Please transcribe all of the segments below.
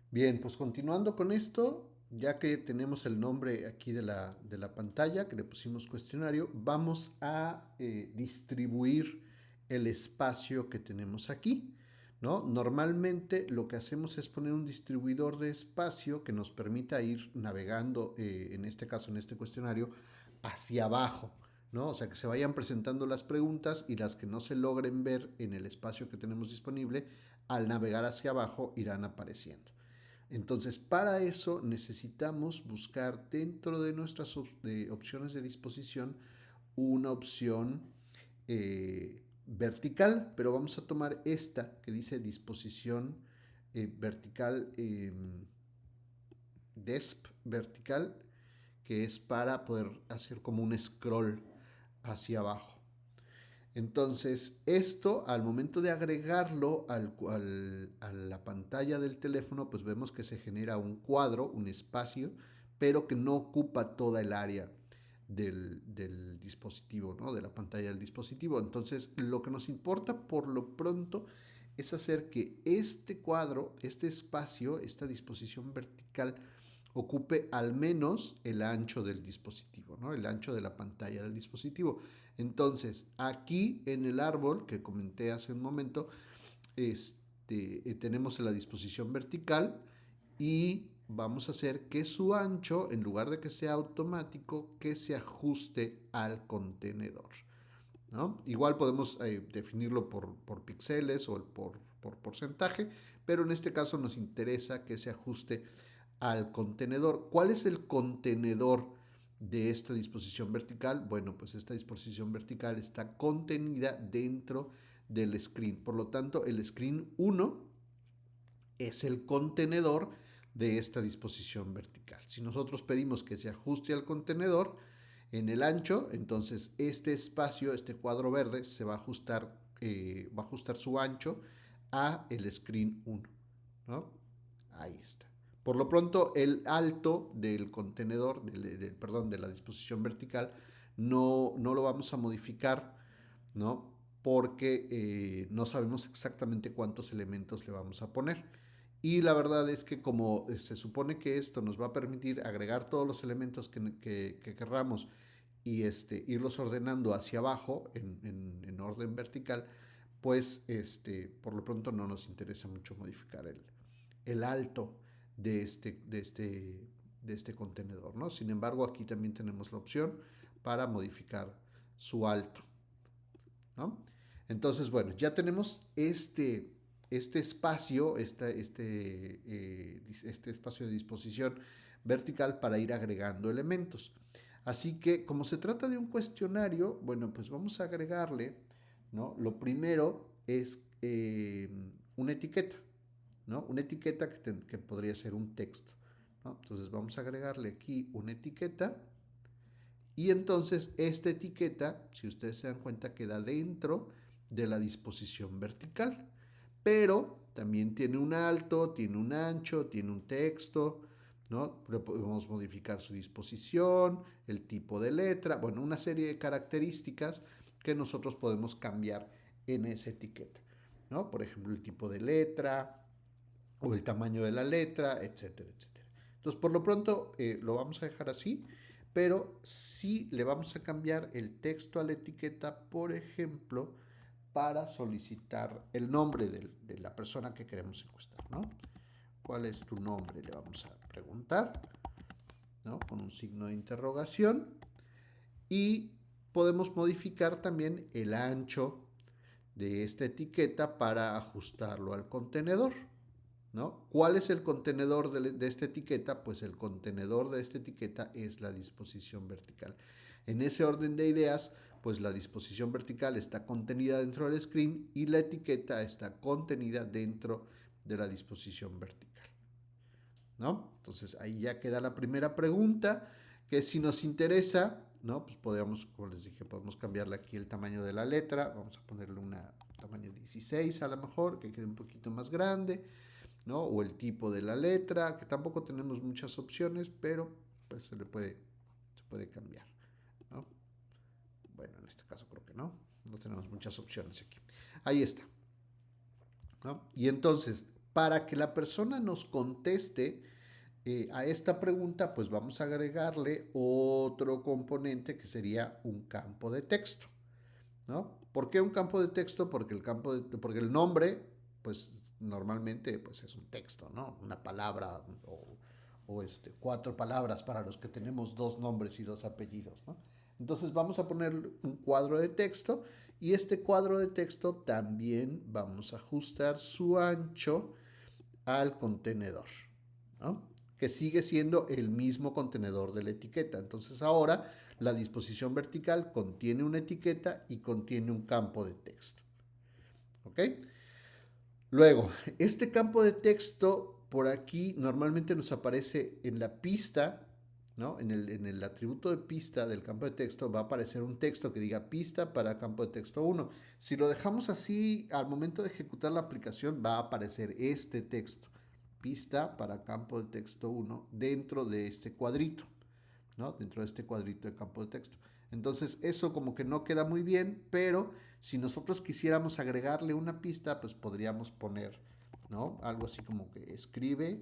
Bien, pues continuando con esto, ya que tenemos el nombre aquí de la pantalla, que le pusimos cuestionario, vamos a distribuir el espacio que tenemos aquí, ¿no? Normalmente lo que hacemos es poner un distribuidor de espacio que nos permita ir navegando, en este caso, en este cuestionario, hacia abajo, ¿no? O sea, que se vayan presentando las preguntas y las que no se logren ver en el espacio que tenemos disponible, al navegar hacia abajo irán apareciendo. Entonces, para eso necesitamos buscar dentro de nuestras opciones de disposición una opción vertical, pero vamos a tomar esta que dice disposición vertical, desp vertical, que es para poder hacer como un scroll hacia abajo. Entonces, esto al momento de agregarlo a la pantalla del teléfono, pues vemos que se genera un cuadro, un espacio, pero que no ocupa toda el área del dispositivo, ¿no? De la pantalla del dispositivo. Entonces, lo que nos importa por lo pronto es hacer que este cuadro, este espacio, esta disposición vertical, ocupe al menos el ancho del dispositivo, ¿no? El ancho de la pantalla del dispositivo. Entonces, aquí en el árbol que comenté hace un momento, tenemos la disposición vertical y vamos a hacer que su ancho, en lugar de que sea automático, que se ajuste al contenedor, ¿no? Igual podemos definirlo por píxeles o por porcentaje, pero en este caso nos interesa que se ajuste al contenedor. ¿Cuál es el contenedor de esta disposición vertical? Bueno, pues esta disposición vertical está contenida dentro del screen. Por lo tanto, el screen 1 es el contenedor de esta disposición vertical. Si nosotros pedimos que se ajuste al contenedor en el ancho, entonces este espacio, este cuadro verde, se va a ajustar su ancho a el screen 1, ¿no? Ahí está. Por lo pronto, el alto del contenedor, perdón, de la disposición vertical, no lo vamos a modificar, ¿no? Porque no sabemos exactamente cuántos elementos le vamos a poner. Y la verdad es que como se supone que esto nos va a permitir agregar todos los elementos que querramos y irlos ordenando hacia abajo en orden vertical, pues por lo pronto no nos interesa mucho modificar el alto de este contenedor, ¿no? Sin embargo, aquí también tenemos la opción para modificar su alto, ¿no? Entonces, bueno, ya tenemos este espacio, este espacio de disposición vertical para ir agregando elementos. Así que, como se trata de un cuestionario, bueno, pues vamos a agregarle, ¿no? Lo primero es una etiqueta, ¿no? Una etiqueta que podría ser un texto, ¿no? Entonces vamos a agregarle aquí una etiqueta y entonces esta etiqueta, si ustedes se dan cuenta, queda dentro de la disposición vertical, pero también tiene un alto, tiene un ancho, tiene un texto, ¿no? Podemos modificar su disposición, el tipo de letra, bueno, una serie de características que nosotros podemos cambiar en esa etiqueta, ¿no? Por ejemplo, el tipo de letra o el tamaño de la letra, etcétera, etcétera. Entonces, por lo pronto, lo vamos a dejar así, pero sí le vamos a cambiar el texto a la etiqueta, por ejemplo, para solicitar el nombre de la persona que queremos encuestar, ¿no? ¿Cuál es tu nombre? Le vamos a preguntar, ¿no? Con un signo de interrogación. Y podemos modificar también el ancho de esta etiqueta para ajustarlo al contenedor, ¿no? ¿Cuál es el contenedor de esta etiqueta? Pues el contenedor de esta etiqueta es la disposición vertical. En ese orden de ideas, pues la disposición vertical está contenida dentro del screen y la etiqueta está contenida dentro de la disposición vertical, ¿no? Entonces ahí ya queda la primera pregunta, que si nos interesa, ¿no? Pues podríamos, como les dije, podemos cambiarle aquí el tamaño de la letra, vamos a ponerle un tamaño 16 a lo mejor, que quede un poquito más grande, ¿no? O el tipo de la letra, que tampoco tenemos muchas opciones, pero pues se puede cambiar, ¿no? Bueno, en este caso creo que no tenemos muchas opciones aquí. Ahí está, ¿no? Y entonces, para que la persona nos conteste a esta pregunta, pues vamos a agregarle otro componente que sería un campo de texto, ¿no? ¿Por qué un campo de texto? Porque porque el nombre, pues normalmente pues es un texto, ¿no? Una palabra o 4 palabras para los que tenemos 2 nombres y 2 apellidos, ¿no? Entonces vamos a poner un cuadro de texto y este cuadro de texto también vamos a ajustar su ancho al contenedor, ¿no? Que sigue siendo el mismo contenedor de la etiqueta. Entonces ahora la disposición vertical contiene una etiqueta y contiene un campo de texto. ¿Ok? Luego, este campo de texto por aquí normalmente nos aparece en la pista, ¿no? En el atributo de pista del campo de texto va a aparecer un texto que diga pista para campo de texto 1. Si lo dejamos así, al momento de ejecutar la aplicación va a aparecer este texto, pista para campo de texto 1, dentro de este cuadrito, ¿no? Dentro de este cuadrito de campo de texto. Entonces eso como que no queda muy bien, pero si nosotros quisiéramos agregarle una pista, pues podríamos poner, ¿no? Algo así como que escribe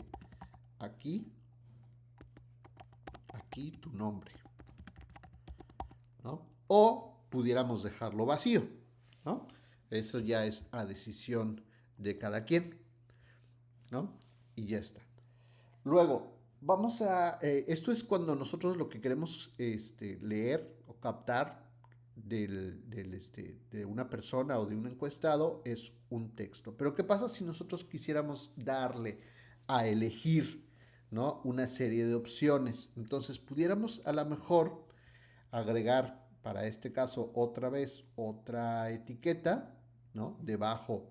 aquí, aquí tu nombre, ¿no? O pudiéramos dejarlo vacío, ¿no? Eso ya es a decisión de cada quien, ¿no? Y ya está. Luego, esto es cuando nosotros lo que queremos leer o captar de una persona o de un encuestado es un texto. Pero ¿qué pasa si nosotros quisiéramos darle a elegir, ¿no? Una serie de opciones? Entonces pudiéramos a lo mejor agregar para este caso otra vez otra etiqueta, ¿no? Debajo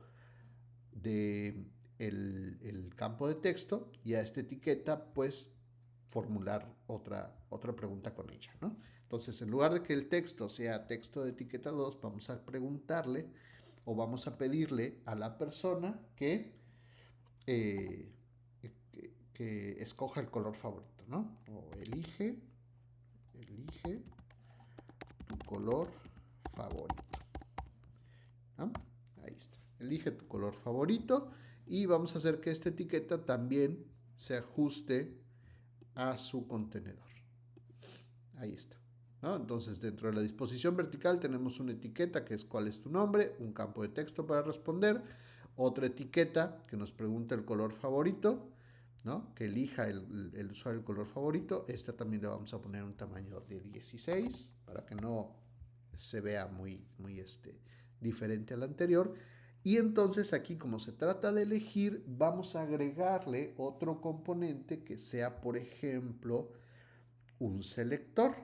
de el campo de texto y a esta etiqueta pues formular otra pregunta con ella, ¿no? Entonces, en lugar de que el texto sea texto de etiqueta 2, vamos a preguntarle o vamos a pedirle a la persona eh, que escoja el color favorito, ¿no? O elige tu color favorito, ¿no? Ahí está. Elige tu color favorito y vamos a hacer que esta etiqueta también se ajuste a su contenedor. Ahí está, ¿no? Entonces, dentro de la disposición vertical tenemos una etiqueta que es cuál es tu nombre, un campo de texto para responder, otra etiqueta que nos pregunta el color favorito, ¿no? Que elija el usuario el color favorito. Esta también le vamos a poner un tamaño de 16 para que no se vea muy diferente al anterior. Y entonces aquí, como se trata de elegir, vamos a agregarle otro componente que sea, por ejemplo, un selector,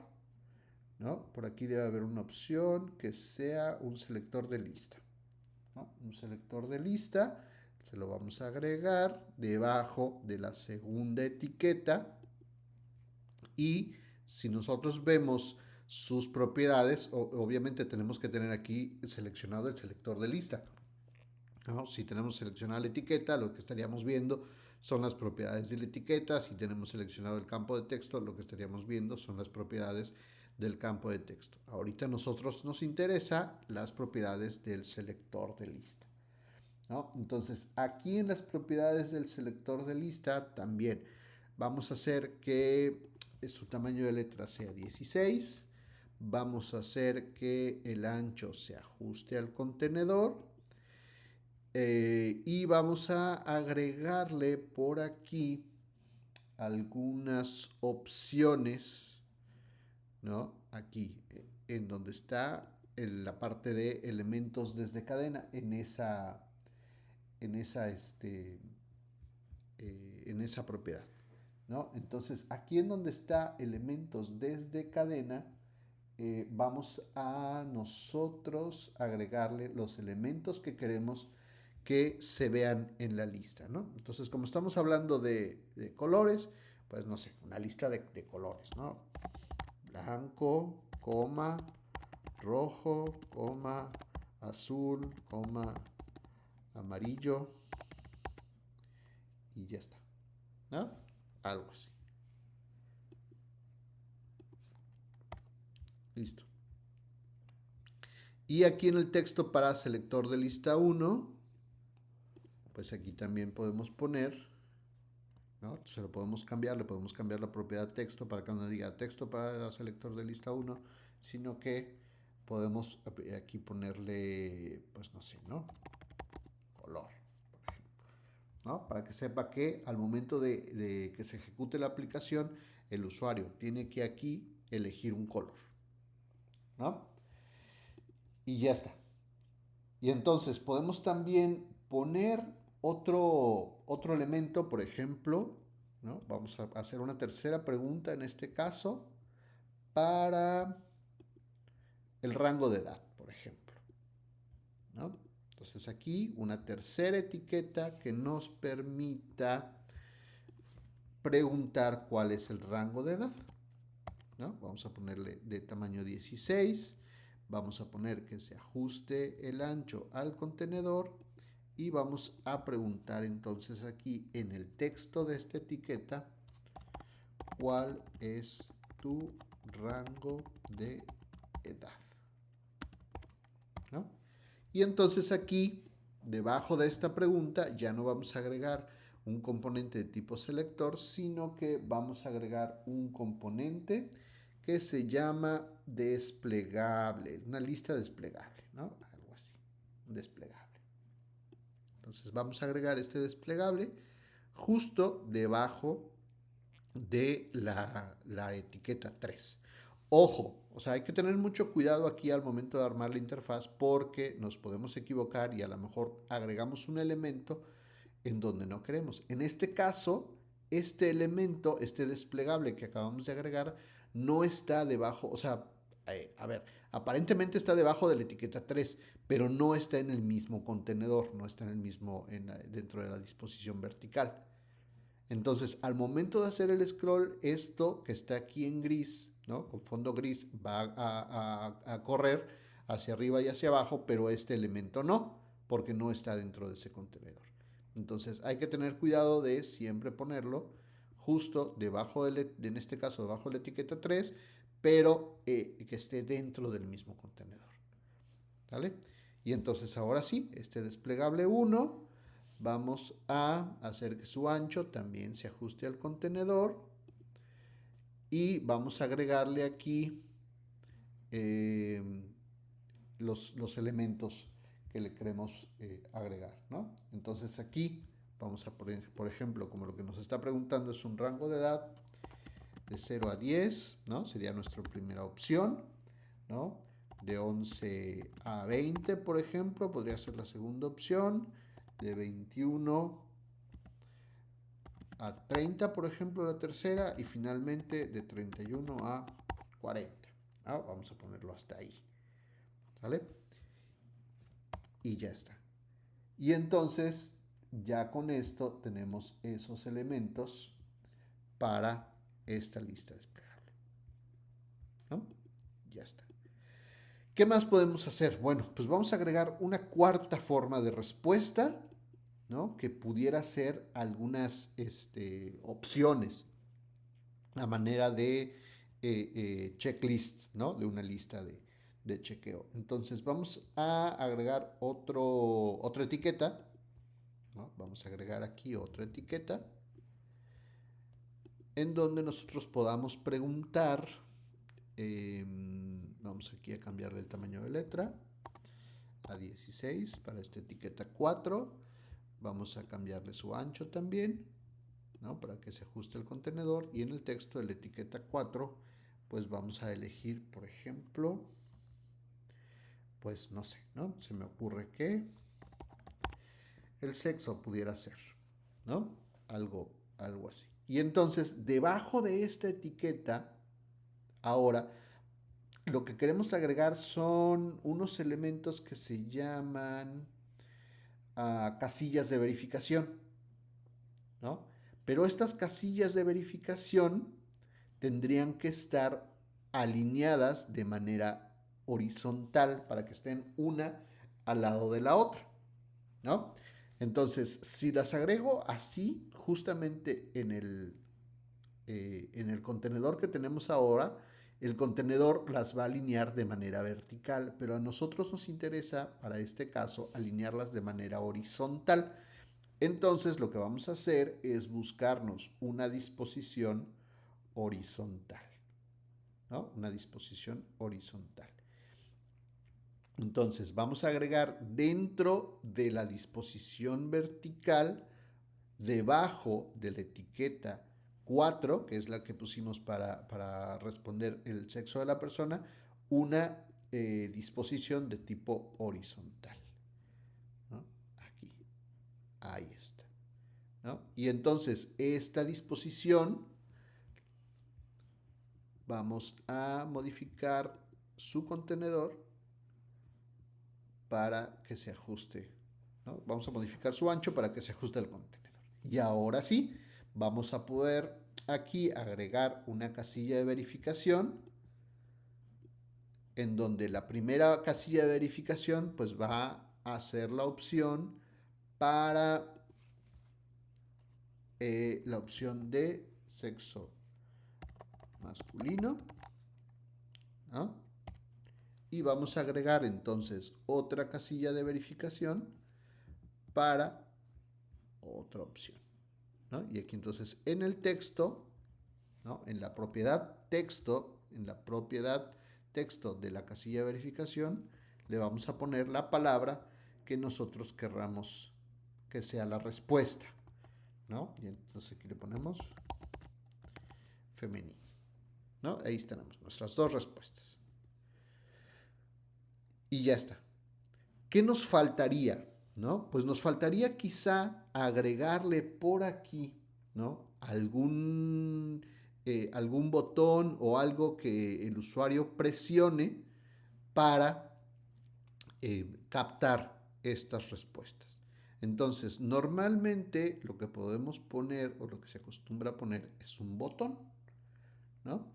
¿no? Por aquí debe haber una opción que sea un selector de lista, ¿no? Un selector de lista, se lo vamos a agregar debajo de la segunda etiqueta y si nosotros vemos sus propiedades, obviamente tenemos que tener aquí seleccionado el selector de lista, ¿no? Si tenemos seleccionada la etiqueta, lo que estaríamos viendo son las propiedades de la etiqueta. Si tenemos seleccionado el campo de texto, lo que estaríamos viendo son las propiedades del campo de texto. Ahorita a nosotros nos interesa las propiedades del selector de lista, ¿no? Entonces, aquí en las propiedades del selector de lista también vamos a hacer que su tamaño de letra sea 16. Vamos a hacer que el ancho se ajuste al contenedor. Y vamos a agregarle por aquí algunas opciones, ¿no? Aquí, en donde está la parte de elementos desde cadena, en esa, en esa propiedad, ¿no? Entonces, aquí en donde está elementos desde cadena, vamos a nosotros agregarle los elementos que queremos que se vean en la lista, ¿no? Entonces, como estamos hablando de colores, pues no sé, una lista de colores, ¿no? Blanco, coma, rojo, coma, azul, coma, amarillo y ya está, ¿no? Algo así. Listo. Y aquí en el texto para selector de lista 1, pues aquí también podemos poner, ¿no? Se lo podemos cambiar, le podemos cambiar la propiedad texto para que no diga texto para el selector de lista 1, sino que podemos aquí ponerle, pues no sé, ¿no? Color, por ejemplo, ¿no? Para que sepa que al momento de que se ejecute la aplicación, el usuario tiene que aquí elegir un color, ¿no? Y ya está. Y entonces podemos también poner otro elemento, por ejemplo, ¿no? Vamos a hacer una tercera pregunta en este caso para el rango de edad, por ejemplo, ¿no? Entonces aquí una tercera etiqueta que nos permita preguntar cuál es el rango de edad, ¿no? Vamos a ponerle de tamaño 16, vamos a poner que se ajuste el ancho al contenedor y vamos a preguntar entonces aquí en el texto de esta etiqueta cuál es tu rango de edad, ¿no? Y entonces aquí debajo de esta pregunta ya no vamos a agregar un componente de tipo selector, sino que vamos a agregar un componente que se llama desplegable, una lista desplegable, ¿no? Algo así, un desplegable. Entonces vamos a agregar este desplegable justo debajo de la etiqueta 3. Ojo, o sea, hay que tener mucho cuidado aquí al momento de armar la interfaz porque nos podemos equivocar y a lo mejor agregamos un elemento en donde no queremos. En este caso, este elemento, este desplegable que acabamos de agregar, no está debajo, o sea, a ver, aparentemente está debajo de la etiqueta 3, pero no está en el mismo contenedor, no está en el mismo, dentro de la disposición vertical. Entonces, al momento de hacer el scroll, esto que está aquí en gris, ¿no? Con fondo gris, va a correr hacia arriba y hacia abajo, pero este elemento no, porque no está dentro de ese contenedor. Entonces, hay que tener cuidado de siempre ponerlo justo debajo, en este caso, debajo de la etiqueta 3, pero que esté dentro del mismo contenedor. ¿Vale? Y entonces, ahora sí, este desplegable 1 vamos a hacer que su ancho también se ajuste al contenedor y vamos a agregarle aquí eh, los elementos que le queremos agregar, ¿no? Entonces aquí vamos a poner, por ejemplo, como lo que nos está preguntando es un rango de edad de 0 a 10, ¿no? Sería nuestra primera opción, ¿no? De 11 a 20, por ejemplo, podría ser la segunda opción. De 21 a 30, por ejemplo, la tercera. Y finalmente de 31 a 40. ¿No? Vamos a ponerlo hasta ahí. ¿Vale? Y ya está. Y entonces, ya con esto tenemos esos elementos para esta lista desplegable. ¿No? Ya está. ¿Qué más podemos hacer? Bueno, pues vamos a agregar una cuarta forma de respuesta, ¿no? Que pudiera ser algunas opciones a manera de checklist, ¿no? De una lista de chequeo. Entonces vamos a agregar otra etiqueta, ¿no? Vamos a agregar aquí otra etiqueta en donde nosotros podamos preguntar, vamos aquí a cambiarle el tamaño de letra a 16 para esta etiqueta 4. Vamos a cambiarle su ancho también, ¿no? Para que se ajuste el contenedor. Y en el texto de la etiqueta 4, pues vamos a elegir, por ejemplo, pues no sé, ¿no? Se me ocurre que el sexo pudiera ser, ¿no? Algo así. Y entonces, debajo de esta etiqueta, ahora, lo que queremos agregar son unos elementos que se llaman casillas de verificación, ¿no? Pero estas casillas de verificación tendrían que estar alineadas de manera horizontal para que estén una al lado de la otra, ¿no? Entonces, si las agrego así, justamente en el contenedor que tenemos ahora, el contenedor las va a alinear de manera vertical, pero a nosotros nos interesa, para este caso, alinearlas de manera horizontal. Entonces lo que vamos a hacer es buscarnos una disposición horizontal, ¿no? Una disposición horizontal. Entonces vamos a agregar dentro de la disposición vertical, debajo de la etiqueta 4, que es la que pusimos para responder el sexo de la persona, una disposición de tipo horizontal, ¿no? Aquí, ahí está, ¿no? Y entonces esta disposición vamos a modificar su contenedor para que se ajuste, ¿no? Vamos a modificar su ancho para que se ajuste al contenedor. Y ahora sí, vamos a poder aquí agregar una casilla de verificación en donde la primera casilla de verificación pues va a ser la opción para la opción de sexo masculino, ¿no? Y vamos a agregar entonces otra casilla de verificación para otra opción, ¿no? Y aquí entonces en el texto, ¿no? En la propiedad texto, de la casilla de verificación, le vamos a poner la palabra que nosotros querramos que sea la respuesta, ¿no? Y entonces aquí le ponemos femenino, ¿no? Ahí tenemos nuestras dos respuestas. Y ya está. ¿Qué nos faltaría? ¿No? Pues nos faltaría quizá agregarle por aquí, ¿no? Algún botón o algo que el usuario presione para captar estas respuestas. Entonces, normalmente lo que podemos poner o lo que se acostumbra a poner es un botón, ¿no?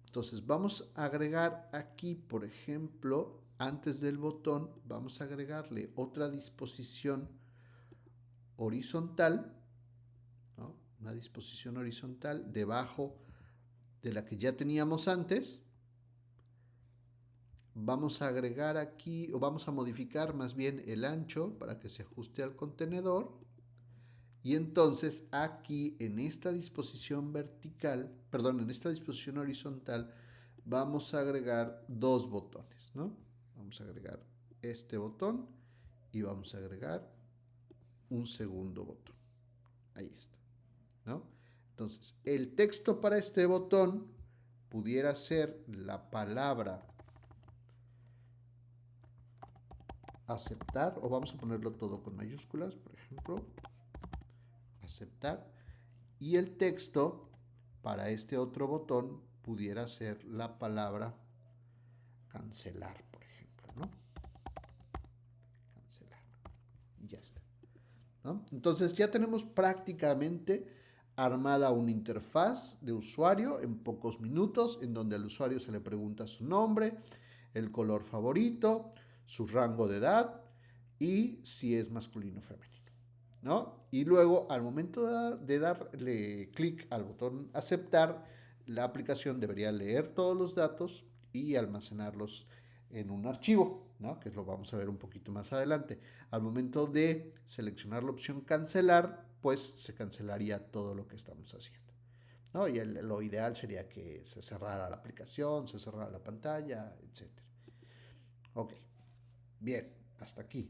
Entonces, vamos a agregar aquí, por ejemplo, antes del botón, vamos a agregarle otra disposición horizontal, ¿no? Una disposición horizontal debajo de la que ya teníamos antes. Vamos a agregar aquí, o vamos a modificar más bien el ancho para que se ajuste al contenedor. Y entonces aquí en esta disposición vertical, perdón, en esta disposición horizontal, vamos a agregar dos botones, ¿no? Vamos a agregar este botón y vamos a agregar un segundo botón. Ahí está, ¿no? Entonces, el texto para este botón pudiera ser la palabra aceptar, o vamos a ponerlo todo con mayúsculas, por ejemplo, aceptar. Y el texto para este otro botón pudiera ser la palabra cancelar, por ejemplo, ¿no? Cancelar. Y ya está, ¿no? Entonces ya tenemos prácticamente armada una interfaz de usuario en pocos minutos, en donde al usuario se le pregunta su nombre, el color favorito, su rango de edad y si es masculino o femenino, ¿no? Y luego, al momento de darle clic al botón aceptar, la aplicación debería leer todos los datos y almacenarlos en un archivo, ¿no? Que lo vamos a ver un poquito más adelante. Al momento de seleccionar la opción cancelar, pues se cancelaría todo lo que estamos haciendo, ¿no? Y lo ideal sería que se cerrara la aplicación, se cerrara la pantalla, etc. Ok, bien, hasta aquí.